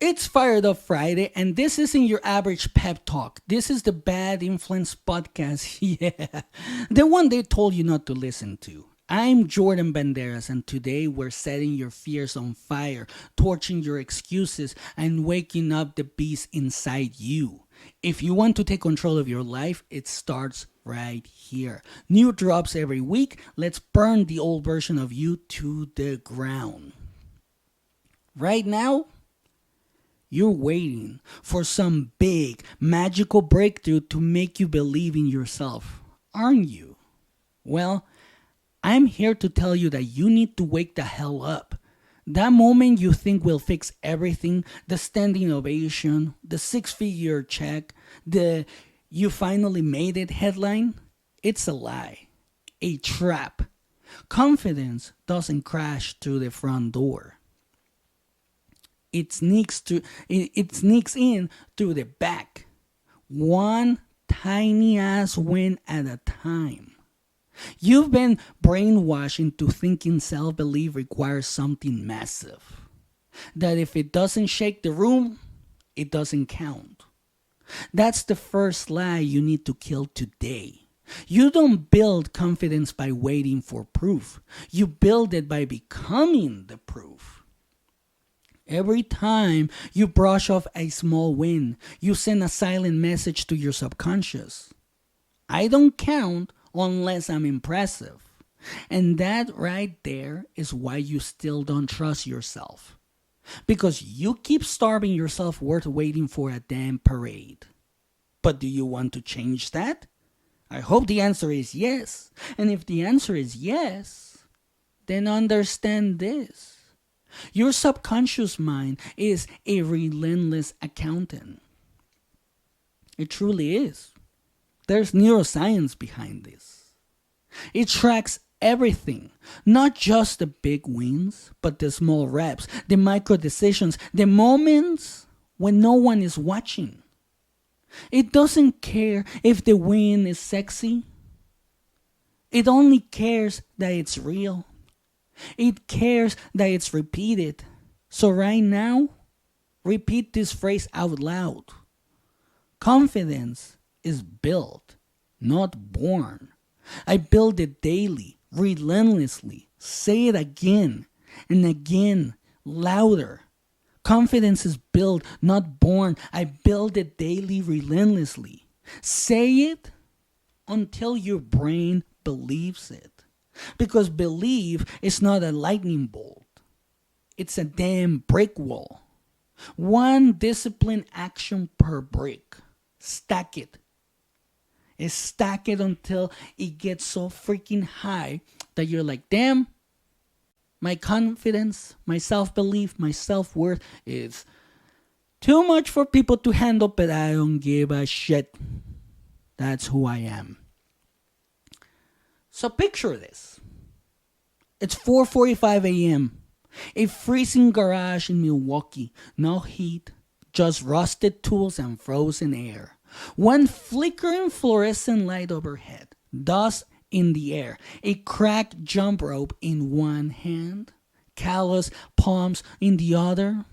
It's Fired Up Friday, and this isn't your average pep talk. This is the Bad Influence Podcast. Yeah, the one they told you not to listen to. I'm Jordan Banderas, and today we're setting your fears on fire, torching your excuses, and waking up the beast inside you. If you want to take control of your life, it starts right here. New drops every week. Let's burn the old version of you to the ground. Right now, you're waiting for some big, magical breakthrough to make you believe in yourself, aren't you? Well, I'm here to tell you that you need to wake the hell up. That moment you think will fix everything, the standing ovation, the six-figure check, the you finally made it headline, it's a lie, a trap. Confidence doesn't crash through the front door. It sneaks in through the back, one tiny ass win at a time. You've been brainwashed into thinking self-belief requires something massive. That if it doesn't shake the room, it doesn't count. That's the first lie you need to kill today. You don't build confidence by waiting for proof. You build it by becoming the proof. Every time you brush off a small win, you send a silent message to your subconscious. I don't count unless I'm impressive. And that right there is why you still don't trust yourself. Because you keep starving your self-worth waiting for a damn parade. But do you want to change that? I hope the answer is yes. And if the answer is yes, then understand this. Your subconscious mind is a relentless accountant. It truly is. There's neuroscience behind this. It tracks everything, not just the big wins, but the small reps, the micro decisions, the moments when no one is watching. It doesn't care if the win is sexy. It only cares that it's real. It cares that it's repeated. So right now, repeat this phrase out loud. Confidence is built, not born. I build it daily, relentlessly. Say it again and again, louder. Confidence is built, not born. I build it daily, relentlessly. Say it until your brain believes it. Because belief is not a lightning bolt. It's a damn brick wall. One disciplined action per brick. Stack it. Stack it until it gets so freaking high that you're like, damn, my confidence, my self-belief, my self-worth is too much for people to handle, but I don't give a shit. That's who I am. So picture this. It's 4:45 a.m. A freezing garage in Milwaukee. No heat, just rusted tools and frozen air. One flickering fluorescent light overhead. Dust in the air. A cracked jump rope in one hand. Callous palms in the other.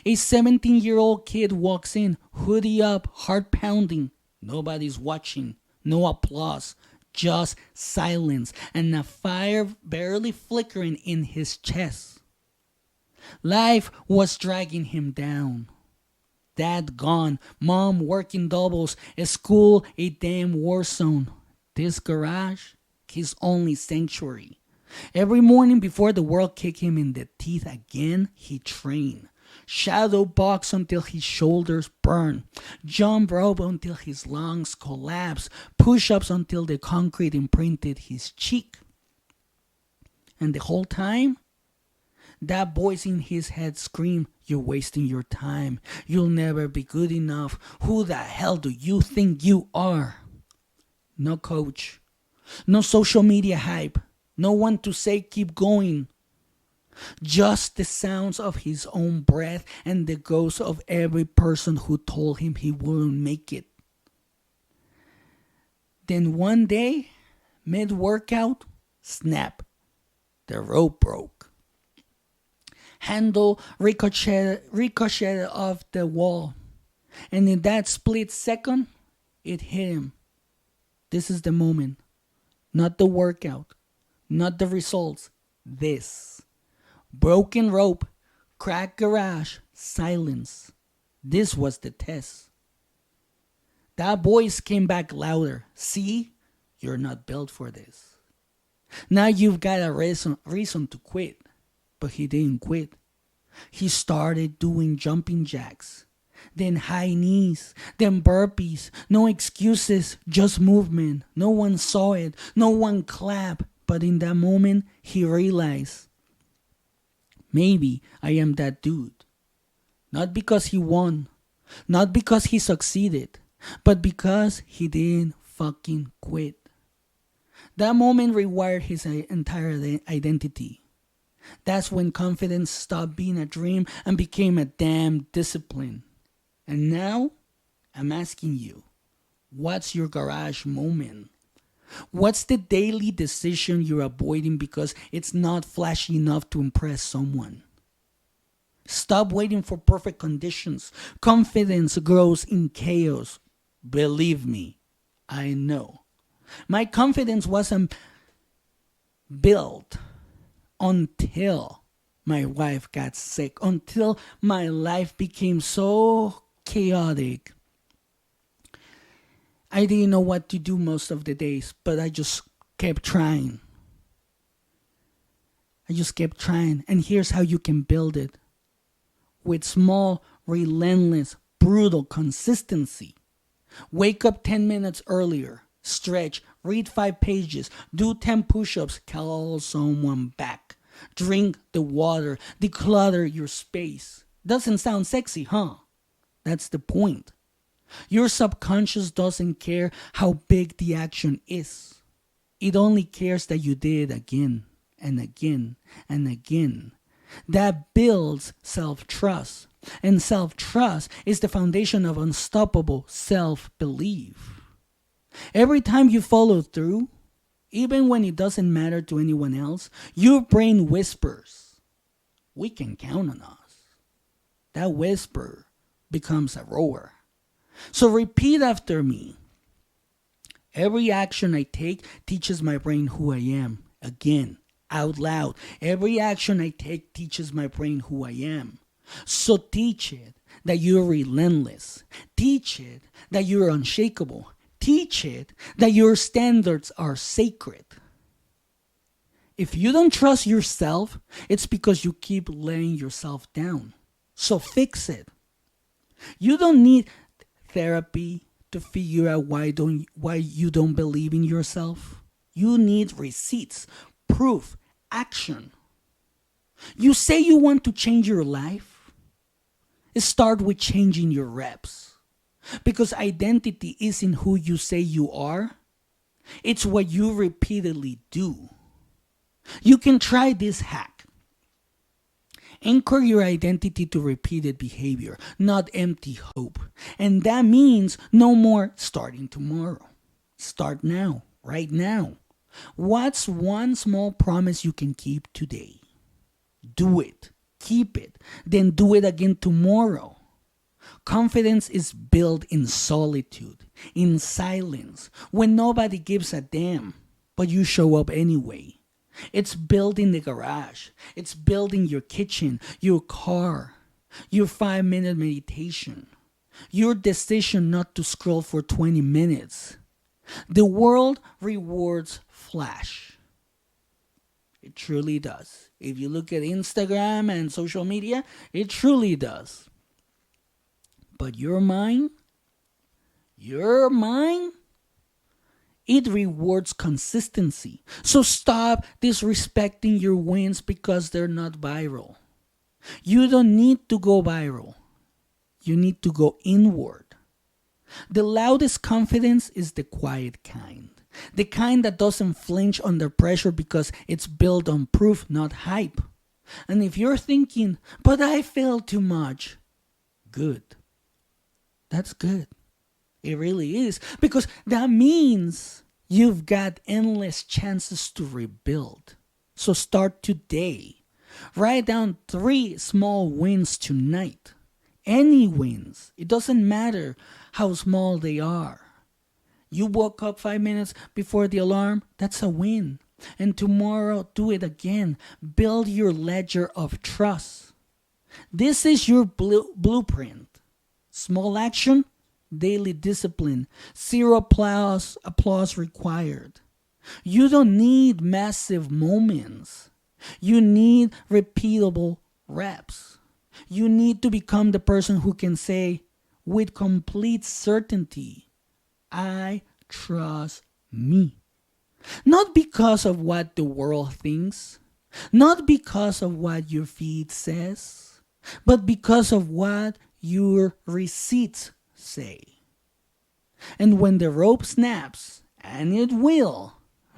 A 17-year-old kid walks in, hoodie up, heart pounding. Nobody's watching. No applause. Just silence and a fire barely flickering in his chest. Life was dragging him down. Dad gone, mom working doubles, school a damn war zone. This garage, his only sanctuary. Every morning before the world kicked him in the teeth again, he trained. Shadow box until his shoulders burn. Jump rope until his lungs collapse. Push-ups until the concrete imprinted his cheek. And the whole time, that voice in his head screamed, "You're wasting your time. You'll never be good enough. Who the hell do you think you are?" No coach. No social media hype. No one to say keep going. Just the sounds of his own breath and the ghost of every person who told him he wouldn't make it. Then one day, mid-workout, snap, the rope broke. Handle ricocheted off the wall. And in that split second, it hit him. This is the moment. Not the workout. Not the results. This. Broken rope. Cracked garage. Silence. This was the test. That voice came back louder. See? You're not built for this. Now you've got a reason to quit. But he didn't quit. He started doing jumping jacks. Then high knees. Then burpees. No excuses. Just movement. No one saw it. No one clapped. But in that moment, he realized, maybe I am that dude. Not because he won. Not because he succeeded. But because he didn't fucking quit. That moment rewired his entire identity. That's when confidence stopped being a dream and became a damn discipline. And now, I'm asking you, what's your garage moment? What's the daily decision you're avoiding because it's not flashy enough to impress someone? Stop waiting for perfect conditions. Confidence grows in chaos. Believe me, I know. My confidence wasn't built until my wife got sick, until my life became so chaotic. I didn't know what to do most of the days, but I just kept trying. And here's how you can build it. With small, relentless, brutal consistency. Wake up 10 minutes earlier. Stretch. Read 5 pages. Do 10 push-ups. Call someone back. Drink the water. Declutter your space. Doesn't sound sexy, huh? That's the point. Your subconscious doesn't care how big the action is. It only cares that you did it again and again and again. That builds self-trust. And self-trust is the foundation of unstoppable self-belief. Every time you follow through, even when it doesn't matter to anyone else, your brain whispers, we can count on us. That whisper becomes a roar. So repeat after me. Every action I take teaches my brain who I am. Again, out loud. Every action I take teaches my brain who I am. So teach it that you're relentless. Teach it that you're unshakable. Teach it that your standards are sacred. If you don't trust yourself, it's because you keep letting yourself down. So fix it. You don't need therapy to figure out why you don't believe in yourself. You need receipts, proof, action. You say you want to change your life. Start with changing your reps. Because identity isn't who you say you are. It's what you repeatedly do. You can try this hack. Anchor your identity to repeated behavior, not empty hope. And that means no more starting tomorrow. Start now, right now. What's one small promise you can keep today? Do it. Keep it. Then do it again tomorrow. Confidence is built in solitude, in silence, when nobody gives a damn, but you show up anyway. It's built in the garage. It's built in your kitchen, your car, your 5-minute meditation, your decision not to scroll for 20 minutes. The world rewards flash. It truly does. If you look at Instagram and social media, it truly does. But your mind, it rewards consistency. So stop disrespecting your wins because they're not viral. You don't need to go viral. You need to go inward. The loudest confidence is the quiet kind. The kind that doesn't flinch under pressure because it's built on proof, not hype. And if you're thinking, but I failed too much, good. That's good. It really is. Because that means you've got endless chances to rebuild. So start today. Write down 3 small wins tonight. Any wins. It doesn't matter how small they are. You woke up 5 minutes before the alarm, that's a win. And tomorrow, do it again. Build your ledger of trust. This is your blueprint. Small action, daily discipline. Zero applause required. You don't need massive moments. You need repeatable reps. You need to become the person who can say with complete certainty, I trust me. Not because of what the world thinks, not because of what your feed says, but because of what your receipts say. And when the rope snaps, and it will,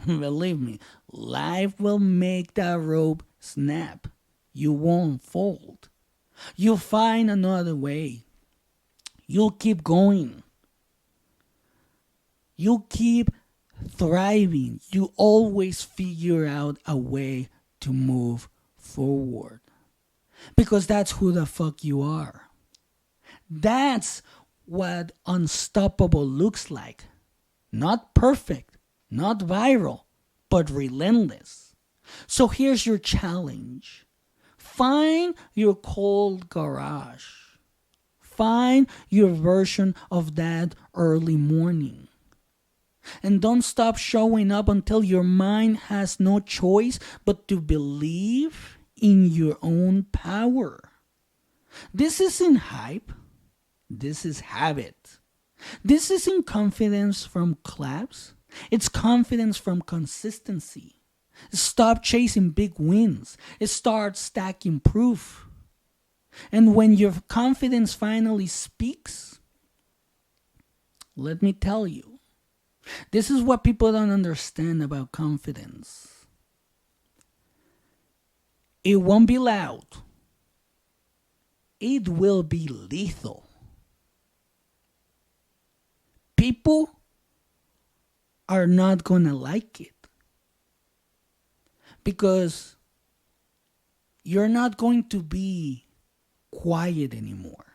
believe me, life will make that rope snap. You won't fold. You'll find another way. You'll keep going. You'll keep thriving. You always figure out a way to move forward. Because that's who the fuck you are. That's what unstoppable looks like. Not perfect, not viral, but relentless. So here's your challenge. Find your cold garage. Find your version of that early morning. And don't stop showing up until your mind has no choice but to believe in your own power. This isn't hype. This is habit. This isn't confidence from claps. It's confidence from consistency. Stop chasing big wins. Start stacking proof. And when your confidence finally speaks, let me tell you, this is what people don't understand about confidence. It won't be loud. It will be lethal. People are not gonna like it. Because you're not going to be quiet anymore.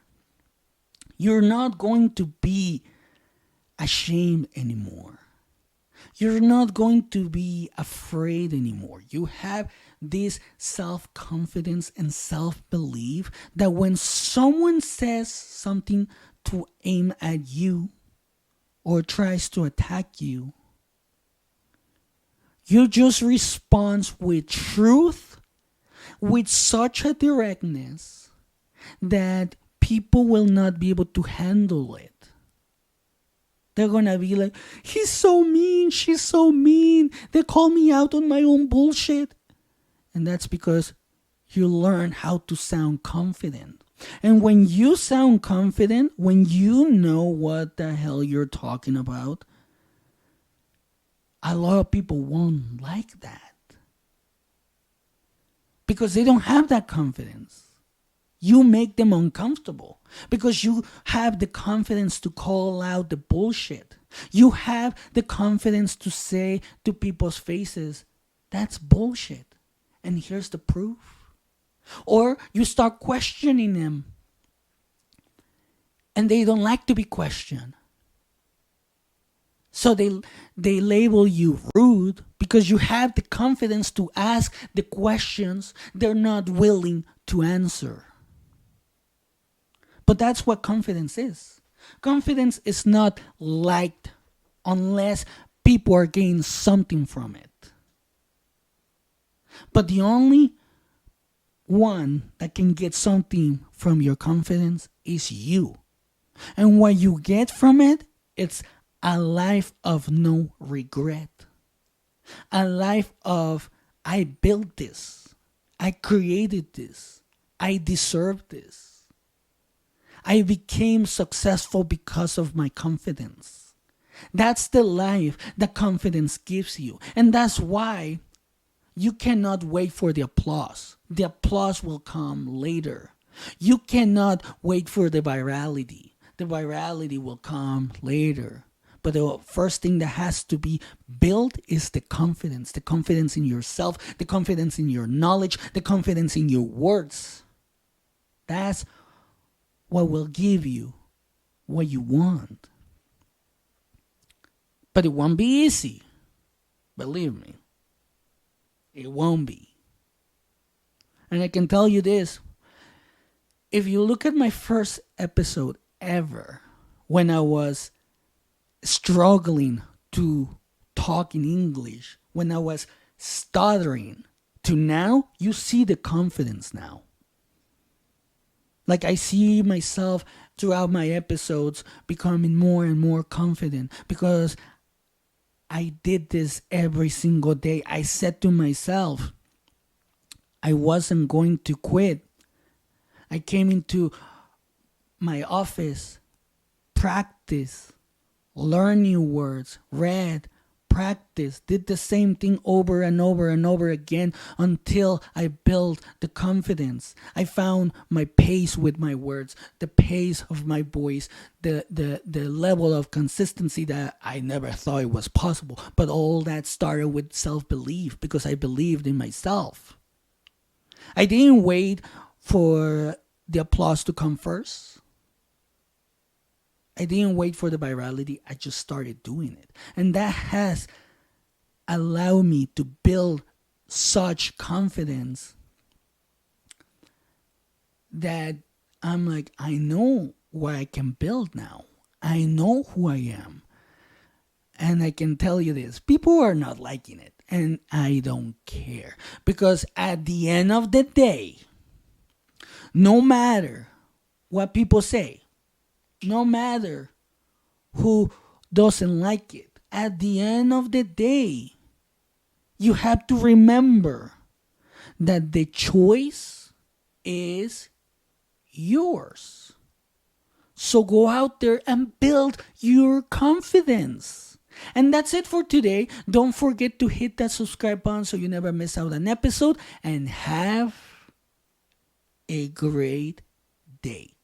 You're not going to be ashamed anymore. You're not going to be afraid anymore. You have this self-confidence and self-belief that when someone says something to aim at you or tries to attack you, you just respond with truth, with such a directness that people will not be able to handle it. They're going to be like, he's so mean, she's so mean. They call me out on my own bullshit. And that's because you learn how to sound confident. And when you sound confident, when you know what the hell you're talking about, a lot of people won't like that. Because they don't have that confidence. You make them uncomfortable. Because you have the confidence to call out the bullshit. You have the confidence to say to people's faces, that's bullshit. And here's the proof. Or you start questioning them. And they don't like to be questioned. So they label you rude because you have the confidence to ask the questions they're not willing to answer. But that's what confidence is. Confidence is not liked unless people are getting something from it. But the only one that can get something from your confidence is you. And what you get from it, it's a life of no regret. A life of, I built this. I created this. I deserve this. I became successful because of my confidence. That's the life that confidence gives you. And that's why you cannot wait for the applause. The applause will come later. You cannot wait for the virality. The virality will come later. But the first thing that has to be built is the confidence in yourself, the confidence in your knowledge, the confidence in your words. That's what will give you what you want. But it won't be easy. Believe me. It won't be. And I can tell you this. If you look at my first episode ever, when I was struggling to talk in English, when I was stuttering, to now, you see the confidence now. Like I see myself throughout my episodes becoming more and more confident because I did this every single day. I said to myself, I wasn't going to quit. I came into my office, practice, learn new words, read, practice, did the same thing over and over and over again until I built the confidence. I found my pace with my words, the pace of my voice, the level of consistency that I never thought it was possible. But all that started with self-belief because I believed in myself. I didn't wait for the applause to come first. I didn't wait for the virality. I just started doing it. And that has allowed me to build such confidence that I'm like, I know what I can build now. I know who I am. And I can tell you this, people are not liking it. And I don't care. Because at the end of the day, no matter what people say, no matter who doesn't like it, at the end of the day, you have to remember that the choice is yours. So go out there and build your confidence. And that's it for today. Don't forget to hit that subscribe button so you never miss out an episode. And have a great day.